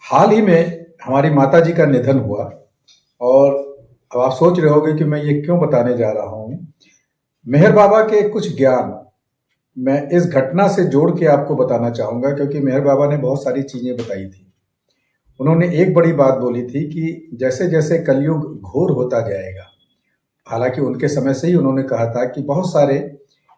हाल ही में हमारी माताजी का निधन हुआ। और अब आप सोच रहे होंगे कि मैं ये क्यों बताने जा रहा हूँ। मेहर बाबा के कुछ ज्ञान मैं इस घटना से जोड़ के आपको बताना चाहूँगा, क्योंकि मेहर बाबा ने बहुत सारी चीज़ें बताई थी। उन्होंने एक बड़ी बात बोली थी कि जैसे जैसे कलयुग घोर होता जाएगा, हालांकि उनके समय से ही उन्होंने कहा था कि बहुत सारे,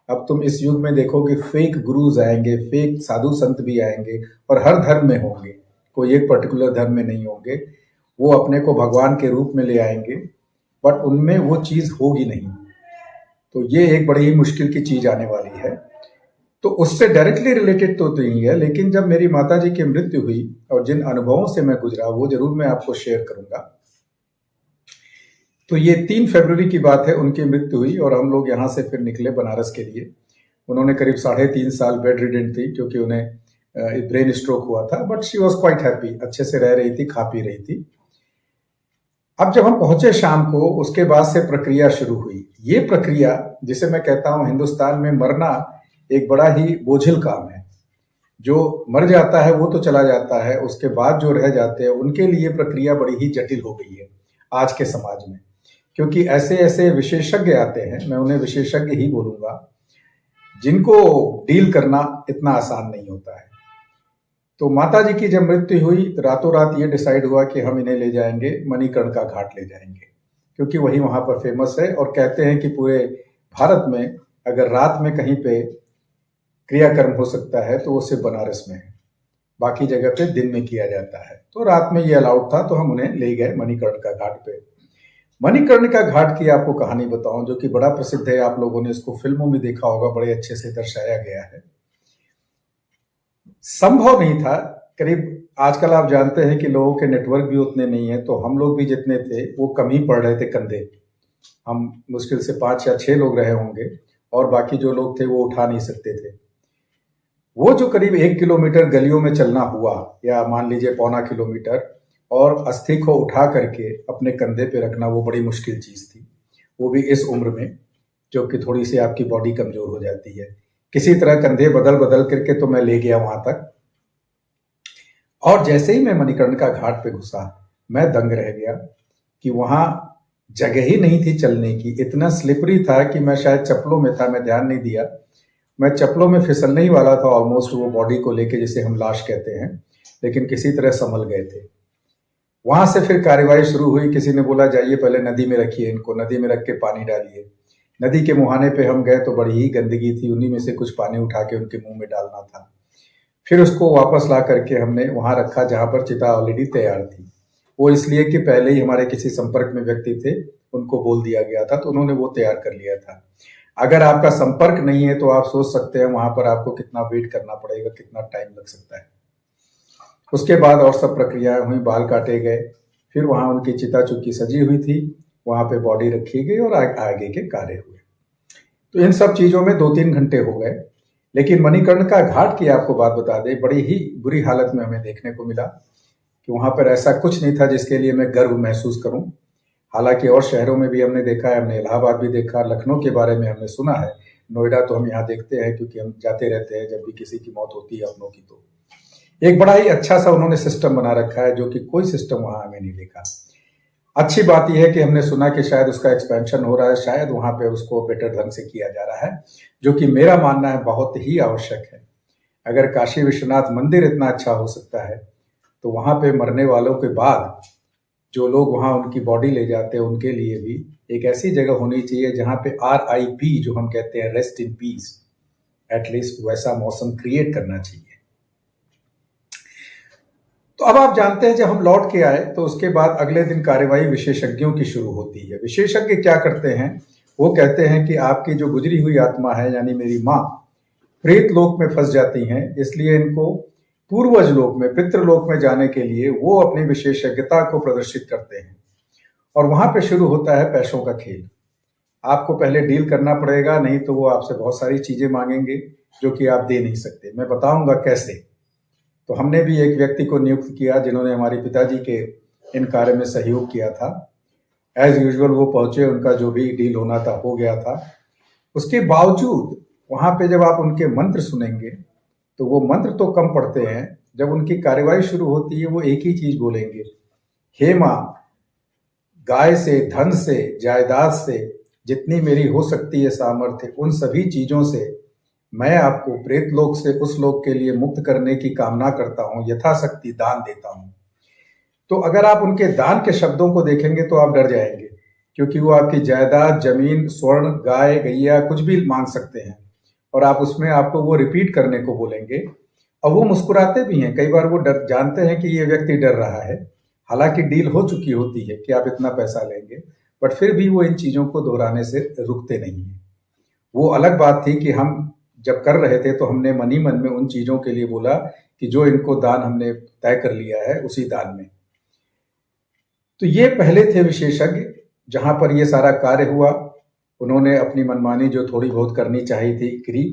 अब तुम इस युग में देखोगे फेक गुरुज आएंगे, फेक साधु संत भी आएंगे और हर धर्म में होंगे, कोई एक पर्टिकुलर धर्म में नहीं होंगे। वो अपने को भगवान के रूप में ले आएंगे, बट उनमें वो चीज़ होगी नहीं। तो ये एक बड़ी ही मुश्किल की चीज़ आने वाली है। तो उससे डायरेक्टली रिलेटेड तो नहीं है, लेकिन जब मेरी माताजी की मृत्यु हुई और जिन अनुभवों से मैं गुजरा वो जरूर मैं आपको शेयर करूंगा। तो ये 3 फरवरी की बात है, उनकी मृत्यु हुई और हम लोग यहाँ से फिर निकले बनारस के लिए। उन्होंने करीब 3.5 साल बेड रिडेंट थी, क्योंकि उन्हें ब्रेन स्ट्रोक हुआ था, but she was quite happy, अच्छे से रह रही थी, खा पी रही थी। अब जब हम पहुंचे शाम को, उसके बाद से प्रक्रिया शुरू हुई। ये प्रक्रिया, जिसे मैं कहता हूं हिंदुस्तान में मरना एक बड़ा ही बोझिल काम है। जो मर जाता है वो तो चला जाता है, उसके बाद जो रह जाते हैं उनके लिए प्रक्रिया बड़ी ही जटिल हो गई है आज के समाज में। क्योंकि ऐसे ऐसे विशेषज्ञ आते हैं, मैं उन्हें विशेषज्ञ ही बोलूंगा, जिनको डील करना इतना आसान नहीं होता है। तो माता जी की जब मृत्यु हुई तो रातों रात ये डिसाइड हुआ कि हम इन्हें ले जाएंगे मणिकर्ण घाट ले जाएंगे, क्योंकि वही वहां पर फेमस है। और कहते हैं कि पूरे भारत में अगर रात में कहीं पे क्रियाकर्म हो सकता है तो वो सिर्फ बनारस में है, बाकी जगह पे दिन में किया जाता है। तो रात में ये अलाउड था, तो हम उन्हें ले गए मणिकर्ण का घाट पे। मणिकर्ण का घाट की आपको कहानी बताऊं, जो कि बड़ा प्रसिद्ध है, आप लोगों ने इसको फिल्मों में देखा होगा, बड़े अच्छे से दर्शाया गया है। संभव नहीं था, करीब आजकल आप जानते हैं कि लोगों के नेटवर्क भी उतने नहीं है, तो हम लोग भी जितने थे वो कम ही पड़ रहे थे कंधे। हम मुश्किल से 5 या 6 लोग रहे होंगे और बाकी जो लोग थे वो उठा नहीं सकते थे। वो जो करीब 1 किलोमीटर गलियों में चलना हुआ, या मान लीजिए 1.25 किलोमीटर, और अस्थि को उठा करके अपने कंधे पे रखना, वो बड़ी मुश्किल चीज थी, वो भी इस उम्र में, जो कि थोड़ी सी आपकी बॉडी कमजोर हो जाती है। किसी तरह कंधे बदल बदल करके तो मैं ले गया वहां तक। और जैसे ही मैं मणिकर्ण का घाट पे घुसा, मैं दंग रह गया कि वहां जगह ही नहीं थी चलने की। इतना स्लिपरी था कि मैं शायद चप्पलों में था, मैं ध्यान नहीं दिया, मैं चप्पलों में फिसलने ही वाला था ऑलमोस्ट, वो बॉडी को लेके जिसे हम लाश कहते हैं, लेकिन किसी तरह संभल गए थे। वहां से फिर कार्यवाही शुरू हुई। किसी ने बोला जाइए पहले नदी में रखिए इनको, नदी में रख के पानी डालिए। नदी के मुहाने पे हम गए तो बड़ी ही गंदगी थी, उन्हीं में से कुछ पानी उठा के उनके मुंह में डालना था। फिर उसको वापस ला करके हमने वहां रखा जहां पर चिता ऑलरेडी तैयार थी। वो इसलिए कि पहले ही हमारे किसी संपर्क में व्यक्ति थे, उनको बोल दिया गया था, तो उन्होंने वो तैयार कर लिया था। अगर आपका संपर्क नहीं है तो आप सोच सकते हैं वहां पर आपको कितना वेट करना पड़ेगा, कितना टाइम लग सकता है। उसके बाद और सब प्रक्रियाएं हुई, बाल काटे गए, फिर वहां उनकी चिता चुकी सजी हुई थी, वहां पे बॉडी रखी गई और आगे के कार्य हुए। तो इन सब चीजों में 2-3 घंटे हो गए। लेकिन मणिकर्ण का घाट की आपको बात बता दें, बड़ी ही बुरी हालत में हमें देखने को मिला कि वहां पर ऐसा कुछ नहीं था जिसके लिए मैं गर्व महसूस करूं। हालांकि और शहरों में भी हमने देखा है, हमने इलाहाबाद भी देखा, लखनऊ के बारे में हमने सुना है, नोएडा तो हम यहाँ देखते हैं क्योंकि हम जाते रहते हैं जब भी किसी की मौत होती है अपनों की। तो एक बड़ा ही अच्छा सा उन्होंने सिस्टम बना रखा है, जो कि कोई सिस्टम वहां हमें नहीं देखा। अच्छी बात यह है कि हमने सुना कि शायद उसका एक्सपेंशन हो रहा है, शायद वहां पे उसको बेटर ढंग से किया जा रहा है, जो कि मेरा मानना है बहुत ही आवश्यक है। अगर काशी विश्वनाथ मंदिर इतना अच्छा हो सकता है, तो वहां पे मरने वालों के बाद जो लोग वहां उनकी बॉडी ले जाते हैं उनके लिए भी एक ऐसी जगह होनी चाहिए जहां पे RIP जो हम कहते हैं, रेस्ट इन पीस, एटलीस्ट वैसा मौसम क्रिएट करना चाहिए। तो अब आप जानते हैं जब हम लौट के आए तो उसके बाद अगले दिन कार्यवाही विशेषज्ञों की शुरू होती है। विशेषज्ञ क्या करते हैं, वो कहते हैं कि आपकी जो गुजरी हुई आत्मा है, यानी मेरी माँ, प्रेत लोक में फंस जाती हैं, इसलिए इनको पूर्वज लोक में, पितृलोक में जाने के लिए वो अपनी विशेषज्ञता को प्रदर्शित करते हैं। और वहां पे शुरू होता है पैसों का खेल। आपको पहले डील करना पड़ेगा, नहीं तो वो आपसे बहुत सारी चीजें मांगेंगे जो कि आप दे नहीं सकते। मैं बताऊंगा कैसे। तो हमने भी एक व्यक्ति को नियुक्त किया जिन्होंने हमारे पिताजी के इन कार्य में सहयोग किया था। एज यूजुअल वो पहुंचे, उनका जो भी डील होना था हो गया था। उसके बावजूद वहां पे जब आप उनके मंत्र सुनेंगे तो वो मंत्र तो कम पढ़ते हैं, जब उनकी कार्रवाई शुरू होती है वो एक ही चीज बोलेंगे, हे माँ, गाय से, धन से, जायदाद से, जितनी मेरी हो सकती है सामर्थ्य, उन सभी चीजों से मैं आपको प्रेतलोक से उस लोक के लिए मुक्त करने की कामना करता हूं, यथाशक्ति दान देता हूं। तो अगर आप उनके दान के शब्दों को देखेंगे तो आप डर जाएंगे, क्योंकि वो आपकी जायदाद, जमीन, स्वर्ण, गाय, गैया कुछ भी मांग सकते हैं और आप उसमें आपको वो रिपीट करने को बोलेंगे। और वो मुस्कुराते भी हैं, कई बार वो डर जानते हैं कि ये व्यक्ति डर रहा है, हालांकि डील हो चुकी होती है कि आप इतना पैसा लेंगे, बट फिर भी वो इन चीजों को दोहराने से रुकते नहीं हैं। वो अलग बात थी कि हम जब कर रहे थे तो हमने मन ही मन में उन चीजों के लिए बोला कि जो इनको दान हमने तय कर लिया है उसी दान में। तो ये पहले थे विशेषज्ञ, जहां पर ये सारा कार्य हुआ। उन्होंने अपनी मनमानी जो थोड़ी बहुत करनी चाहिए थी करी।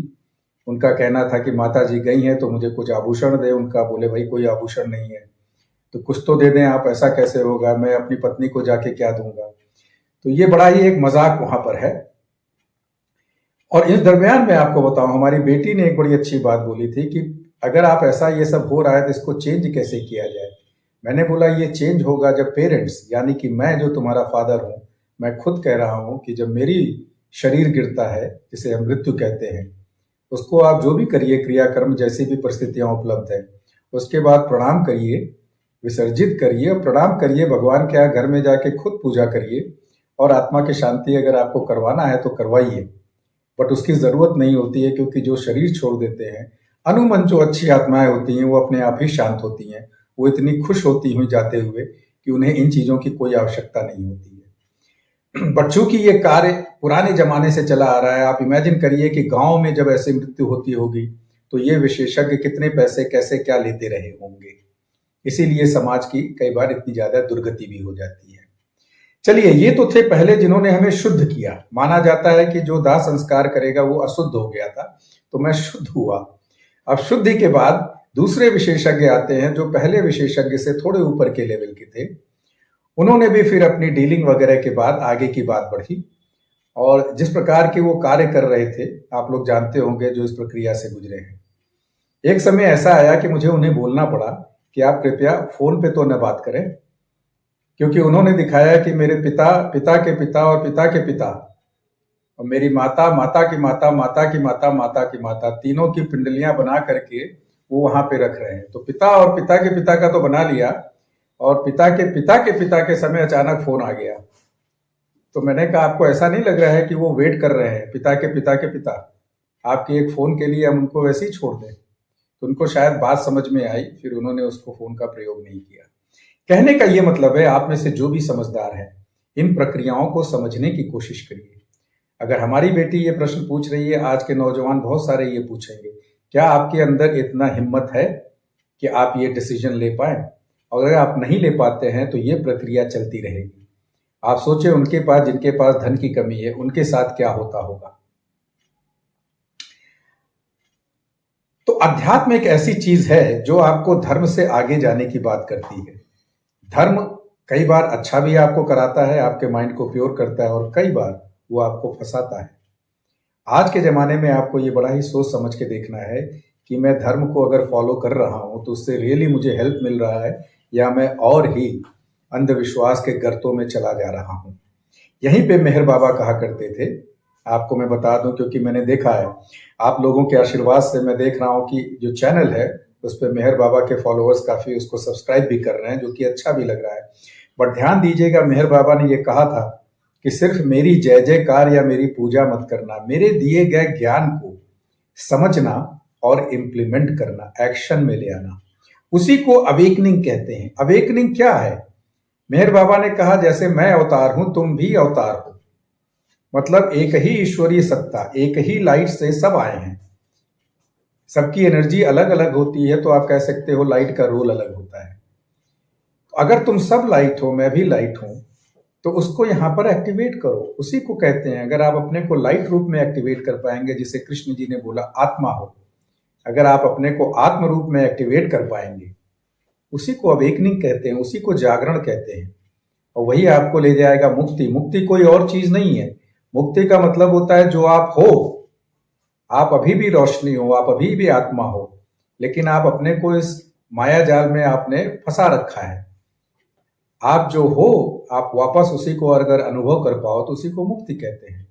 उनका कहना था कि माता जी गई हैं तो मुझे कुछ आभूषण दे। उनका बोले भाई कोई आभूषण नहीं है, तो कुछ तो दे दें आप, ऐसा कैसे होगा, मैं अपनी पत्नी को जाके क्या दूंगा। तो ये बड़ा ही एक मजाक वहां पर है। और इस दरमियान मैं आपको बताऊं, हमारी बेटी ने एक बड़ी अच्छी बात बोली थी कि अगर आप ऐसा ये सब हो रहा है तो इसको चेंज कैसे किया जाए। मैंने बोला ये चेंज होगा जब पेरेंट्स, यानी कि मैं जो तुम्हारा फादर हूं, मैं खुद कह रहा हूं कि जब मेरी शरीर गिरता है, जिसे हम मृत्यु कहते हैं, उसको आप जो भी करिए, क्रियाकर्म जैसी भी परिस्थितियां उपलब्ध है, उसके बाद प्रणाम करिए, विसर्जित करिए और प्रणाम करिए भगवान के यहाँ, घर में जाके खुद पूजा करिए और आत्मा की शांति अगर आपको करवाना है तो करवाइए। बट उसकी जरूरत नहीं होती है, क्योंकि जो शरीर छोड़ देते हैं, अनुमन जो अच्छी आत्माएं होती हैं वो अपने आप ही शांत होती हैं। वो इतनी खुश होती हुई जाते हुए कि उन्हें इन चीजों की कोई आवश्यकता नहीं होती है। बट चूंकि ये कार्य पुराने जमाने से चला आ रहा है, आप इमेजिन करिए कि गांव में जब ऐसी मृत्यु होती होगी तो ये विशेषज्ञ कितने पैसे कैसे क्या लेते रहे होंगे। इसीलिए समाज की कई बार इतनी ज्यादा दुर्गति भी हो जाती है। चलिए, ये तो थे पहले जिन्होंने हमें शुद्ध किया। माना जाता है कि जो दाह संस्कार करेगा वो अशुद्ध हो गया था, तो मैं शुद्ध हुआ। अब शुद्धि के बाद दूसरे विशेषज्ञ आते हैं जो पहले विशेषज्ञ से थोड़े ऊपर के लेवल के थे। उन्होंने भी फिर अपनी डीलिंग वगैरह के बाद आगे की बात बढ़ी और जिस प्रकार के वो कार्य कर रहे थे, आप लोग जानते होंगे जो इस प्रक्रिया से गुजरे हैं। एक समय ऐसा आया कि मुझे उन्हें बोलना पड़ा कि आप कृपया फोन पे तो न बात करें, क्योंकि उन्होंने दिखाया कि मेरे पिता, पिता के पिता और पिता के पिता और मेरी माता, माता की माता, माता की माता, माता की माता, तीनों की पिंडलियां बना करके वो वहां पे रख रहे हैं। तो पिता और पिता के पिता का तो बना लिया, और पिता के पिता के पिता के समय अचानक फोन आ गया। तो मैंने कहा आपको ऐसा नहीं लग रहा है कि वो वेट कर रहे हैं, पिता के पिता के पिता, आपके एक फोन के लिए हम उनको वैसे ही छोड़ दें। तो उनको शायद बात समझ में आई, फिर उन्होंने उसको फोन का प्रयोग नहीं किया। कहने का ये मतलब है, आप में से जो भी समझदार है, इन प्रक्रियाओं को समझने की कोशिश करिए। अगर हमारी बेटी ये प्रश्न पूछ रही है, आज के नौजवान बहुत सारे ये पूछेंगे, क्या आपके अंदर इतना हिम्मत है कि आप ये डिसीजन ले पाए? और अगर आप नहीं ले पाते हैं तो ये प्रक्रिया चलती रहेगी। आप सोचे उनके पास, जिनके पास धन की कमी है, उनके साथ क्या होता होगा। तो अध्यात्म एक ऐसी चीज है जो आपको धर्म से आगे जाने की बात करती है। धर्म कई बार अच्छा भी आपको कराता है, आपके माइंड को प्योर करता है, और कई बार वो आपको फंसाता है। आज के जमाने में आपको ये बड़ा ही सोच समझ के देखना है कि मैं धर्म को अगर फॉलो कर रहा हूं तो उससे रियली मुझे हेल्प मिल रहा है, या मैं और ही अंधविश्वास के गर्तों में चला जा रहा हूं। यहीं पे मेहर बाबा कहा करते थे, आपको मैं बता दूं क्योंकि मैंने देखा है, आप लोगों के आशीर्वाद से मैं देख रहा हूं कि जो चैनल है उस पर मेहर बाबा के फॉलोअर्स काफी उसको सब्सक्राइब भी कर रहे हैं, जो कि अच्छा भी लग रहा है। बट ध्यान दीजिएगा, मेहर बाबा ने ये कहा था कि सिर्फ मेरी जय जयकार या मेरी पूजा मत करना, मेरे दिए गए ज्ञान को समझना और इम्प्लीमेंट करना, एक्शन में ले आना, उसी को अवेकनिंग कहते हैं। अवेकनिंग क्या है? मेहर बाबा ने कहा जैसे मैं अवतार हूं तुम भी अवतार हो, मतलब एक ही ईश्वरीय सत्ता, एक ही लाइट से सब आए हैं। सबकी एनर्जी अलग अलग होती है, तो आप कह सकते हो लाइट का रोल अलग होता है। अगर तुम सब लाइट हो, मैं भी लाइट हूं, तो उसको यहां पर एक्टिवेट करो, उसी को कहते हैं। अगर आप अपने को लाइट रूप में एक्टिवेट कर पाएंगे, जिसे कृष्ण जी ने बोला आत्मा हो, अगर आप अपने को आत्म रूप में एक्टिवेट कर पाएंगे, उसी को अवेकनिंग कहते हैं, उसी को जागरण कहते हैं, और वही आपको ले जाएगा मुक्ति। मुक्ति कोई और चीज नहीं है। मुक्ति का मतलब होता है जो आप हो, आप अभी भी रोशनी हो, आप अभी भी आत्मा हो, लेकिन आप अपने को इस माया जाल में आपने फंसा रखा है। आप जो हो, आप वापस उसी को अगर अनुभव कर पाओ तो उसी को मुक्ति कहते हैं।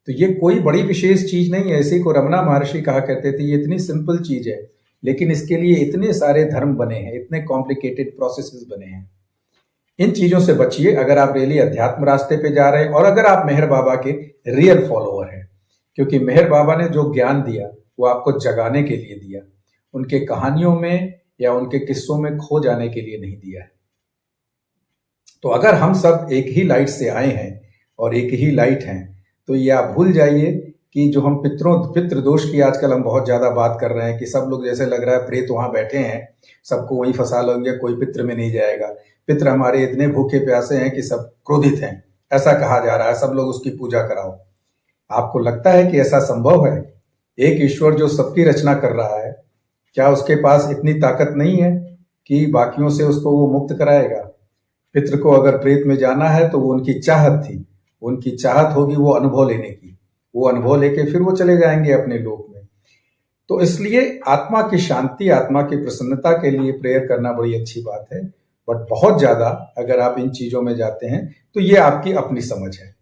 तो ये कोई बड़ी विशेष चीज नहीं है। इसी को रमना महर्षि कहा करते थे, ये इतनी सिंपल चीज है, लेकिन इसके लिए इतने सारे धर्म बने हैं, इतने कॉम्प्लिकेटेड प्रोसेसेस बने हैं। इन चीजों से बचिए अगर आप रियली अध्यात्म रास्ते पे जा रहे हैं और अगर आप मेहर बाबा के रियल फॉलोअर हैं, क्योंकि मेहर बाबा ने जो ज्ञान दिया वो आपको जगाने के लिए दिया, उनके कहानियों में या उनके किस्सों में खो जाने के लिए नहीं दिया है। तो अगर हम सब एक ही लाइट से आए हैं और एक ही लाइट हैं, तो ये आप भूल जाइए कि जो हम पितृ दोष की आजकल हम बहुत ज्यादा बात कर रहे हैं कि सब लोग जैसे लग रहा है प्रेत वहां बैठे हैं, सबको वहीं फंसा लेंगे, कोई पितृ में नहीं जाएगा। पितृ हमारे इतने भूखे प्यासे हैं कि सब क्रोधित हैं, ऐसा कहा जा रहा है, सब लोग उसकी पूजा कराओ। आपको लगता है कि ऐसा संभव है? एक ईश्वर जो सबकी रचना कर रहा है, क्या उसके पास इतनी ताकत नहीं है कि बाकियों से उसको वो मुक्त कराएगा? पितृ को अगर प्रेत में जाना है तो वो उनकी चाहत थी, उनकी चाहत होगी वो अनुभव लेने की, वो अनुभव लेके फिर वो चले जाएंगे अपने लोक में। तो इसलिए आत्मा की शांति, आत्मा की प्रसन्नता के लिए प्रेयर करना बड़ी अच्छी बात है, बट बहुत ज्यादा अगर आप इन चीजों में जाते हैं तो ये आपकी अपनी समझ है,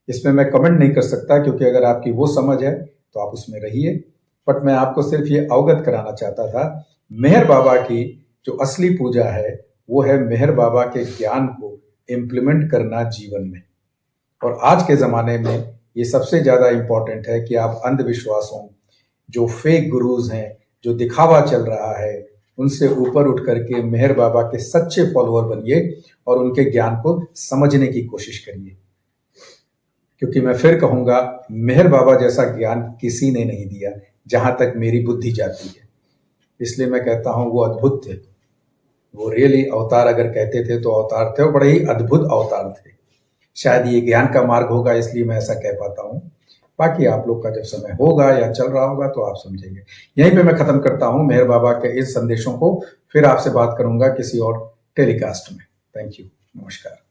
इसमें मैं कमेंट नहीं कर सकता, क्योंकि अगर आपकी वो समझ है तो आप उसमें रहिए। बट मैं आपको सिर्फ ये अवगत कराना चाहता था, मेहर बाबा की जो असली पूजा है वो है मेहर बाबा के ज्ञान को इम्प्लीमेंट करना जीवन में। और आज के ज़माने में ये सबसे ज़्यादा इम्पॉर्टेंट है कि आप अंधविश्वासों, जो फेक गुरुज हैं, जो दिखावा चल रहा है, उनसे ऊपर उठ करके मेहर बाबा के सच्चे फॉलोअर बनिए और उनके ज्ञान को समझने की कोशिश करिए। क्योंकि मैं फिर कहूँगा, मेहर बाबा जैसा ज्ञान किसी ने नहीं दिया जहाँ तक मेरी बुद्धि जाती है। इसलिए मैं कहता हूँ वो अद्भुत थे, वो रियली अवतार अगर कहते थे तो अवतार थे, और बड़े ही अद्भुत अवतार थे। शायद ये ज्ञान का मार्ग होगा इसलिए मैं ऐसा कह पाता हूँ। बाकी आप लोग का जब समय होगा या चल रहा होगा तो आप समझेंगे। यहीं पे मैं खत्म करता हूँ मेहर बाबा के इस संदेशों को, फिर आपसे बात करूंगा किसी और टेलीकास्ट में। थैंक यू, नमस्कार।